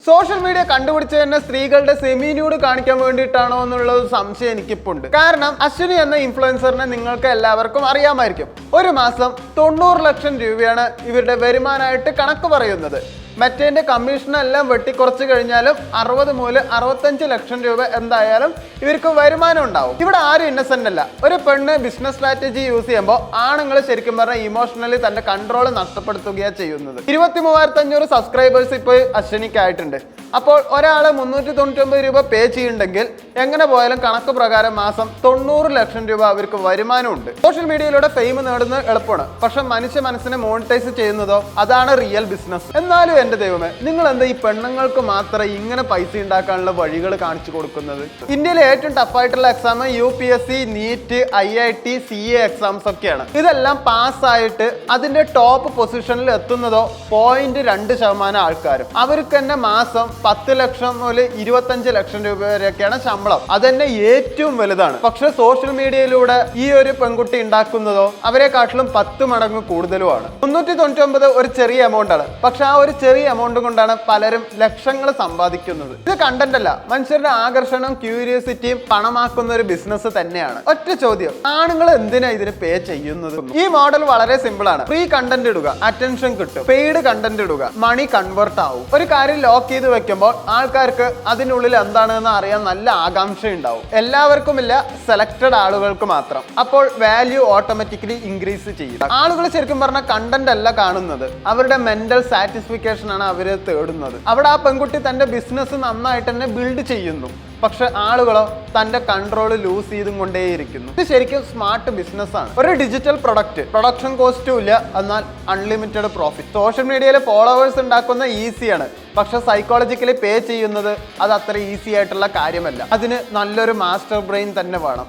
Social media കണ്ടുപിടിച്ച് തന്നെ സ്ത്രീകളുടെ സെമി ന്യൂഡ് കാണിക്കാൻ വേണ്ടിയിട്ടാണോ എന്നുള്ളത് സംശയം എനിക്കിപ്പുണ്ട്. കാരണം അശ്വിനി എന്ന ഇൻഫ്ലുവൻസറിനെ നിങ്ങൾക്ക് എല്ലാവർക്കും അറിയാമായിരിക്കും. ഒരു മാസം 90 ലക്ഷം രൂപയാണ് ഇവരുടെ വരുമാനമായിട്ട് കണക്ക് പറയുന്നത്. മറ്റേന്റെ കമ്മീഷനെല്ലാം വെട്ടിക്കുറച്ച് കഴിഞ്ഞാലും 60 മുതൽ 65 ലക്ഷം രൂപ എന്തായാലും ഇവർക്ക് വരുമാനം ഉണ്ടാവും. ഇവിടെ ആരും ഇന്നസെന്റ് അല്ല. ഒരു പെണ്ണ് ബിസിനസ് സ്ട്രാറ്റജി യൂസ് ചെയ്യുമ്പോൾ ആണുങ്ങൾ ശരിക്കും പറഞ്ഞാൽ ഇമോഷണലി തന്റെ കൺട്രോൾ നഷ്ടപ്പെടുത്തുകയാണ് ചെയ്യുന്നത്. 23,500 സബ്സ്ക്രൈബേഴ്സ് ഇപ്പോൾ അശ്വിനിക്കായിട്ടുണ്ട്. അപ്പോൾ ഒരാള് 399 രൂപ പേ ചെയ്യുന്നുണ്ടെങ്കിൽ എങ്ങനെ പോയാലും കണക്ക് പ്രകാരം മാസം 90 ലക്ഷം രൂപ അവർക്ക് വരുമാനമുണ്ട്. സോഷ്യൽ മീഡിയയിലൂടെ ഫെയിം നേടുന്നത് എളുപ്പമാണ്, പക്ഷെ മനുഷ്യ മനസ്സിനെ മോണിറ്റൈസ് ചെയ്യുന്നതോ അതാണ് റിയൽ ബിസിനസ്. എന്നാലും എന്റെ ദൈവമേ, നിങ്ങൾ എന്താ ഈ പെണ്ണുങ്ങൾക്ക് മാത്രം ഇങ്ങനെ പൈസ ഉണ്ടാക്കാനുള്ള വഴികൾ കാണിച്ചു കൊടുക്കുന്നത്? ഇന്ത്യയിലെ ഏറ്റവും ടഫായിട്ടുള്ള exam UPSC, NEET, IIT, CA exams ഒക്കെയാണ്. ഇതെല്ലാം പാസ്സായിട്ട് അതിന്റെ ടോപ്പ് പൊസിഷനിൽ എത്തുന്നതോ 0.2% ആൾക്കാരും. അവർക്ക് തന്നെ മാസം 10 ലക്ഷം മുതൽ 25 ലക്ഷം രൂപ വരെയൊക്കെയാണ് ശമ്പളം. അതന്നെ ഏറ്റവും വലുതാണ്. പക്ഷെ സോഷ്യൽ മീഡിയയിലൂടെ ഈ ഒരു പെൺകുട്ടി ഉണ്ടാക്കുന്നതോ അവരെക്കാട്ടിലും 10 മടങ്ങ് കൂടുതലുമാണ്. 399 ഒരു ചെറിയ എമൗണ്ട് ആണ്, പക്ഷെ ആ ഒരു ചെറിയ എമൗണ്ട് കൊണ്ടാണ് പലരും ലക്ഷങ്ങൾ സമ്പാദിക്കുന്നത്. ഇത് കണ്ടന്റ് അല്ല, മനുഷ്യരുടെ ആകർഷണം ക്യൂരിയോസിറ്റിയും പണമാക്കുന്ന ഒരു ബിസിനസ് തന്നെയാണ്. ഒറ്റ ചോദ്യം, ആണുങ്ങൾ എന്തിനാ ഇതിന് പേ ചെയ്യുന്നത്? ഈ മോഡൽ വളരെ സിമ്പിൾ ആണ്. ഫ്രീ കണ്ടന്റ് ഇടുക, അറ്റൻഷൻ കിട്ടും. പെയ്ഡ് കണ്ടന്റ് ഇടുക, മണി കൺവേർട്ട് ആവും. ഒരു കാര്യം ലോക്ക് ചെയ്ത് വെക്കുമ്പോൾ ആൾക്കാർക്ക് അതിനുള്ളിൽ എന്താണെന്ന് അറിയാൻ നല്ല ആകാംക്ഷ ഉണ്ടാവും. എല്ലാവർക്കും ഇല്ല, സെലക്ടഡ് ആളുകൾക്ക് മാത്രം. അപ്പോൾ വാല്യൂ ഓട്ടോമാറ്റിക്കലി ഇൻക്രീസ് ചെയ്യും. ആളുകൾ ശരിക്കും പറഞ്ഞ കണ്ടന്റ് അല്ല കാണുന്നത്, അവരുടെ മെന്റൽ സാറ്റിസ്ഫിക്കേഷൻ ആണ് അവര് തേടുന്നത്. അവിടെ ആ പെൺകുട്ടി തന്റെ ബിസിനസ് നന്നായിട്ട് തന്നെ ബിൽഡ് ചെയ്യുന്നു, പക്ഷെ ആളുകളോ തന്റെ കൺട്രോൾ ലൂസ് ചെയ്തും കൊണ്ടേയിരിക്കുന്നു. ഇത് ശരിക്കും സ്മാർട്ട് ബിസിനസ് ആണ്. ഒരു ഡിജിറ്റൽ പ്രൊഡക്റ്റ്, പ്രൊഡക്ഷൻ കോസ്റ്റും ഇല്ല, എന്നാൽ അൺലിമിറ്റഡ് പ്രോഫിറ്റ്. സോഷ്യൽ മീഡിയയിൽ ഫോളോവേഴ്സ് ഉണ്ടാക്കുന്ന ഈസിയാണ്, പക്ഷെ സൈക്കോളജിക്കലി പേ ചെയ്യുന്നത് അത് അത്ര ഈസി ആയിട്ടുള്ള കാര്യമല്ല. അതിന് നല്ലൊരു മാസ്റ്റർ ബ്രെയിൻ തന്നെ വേണം.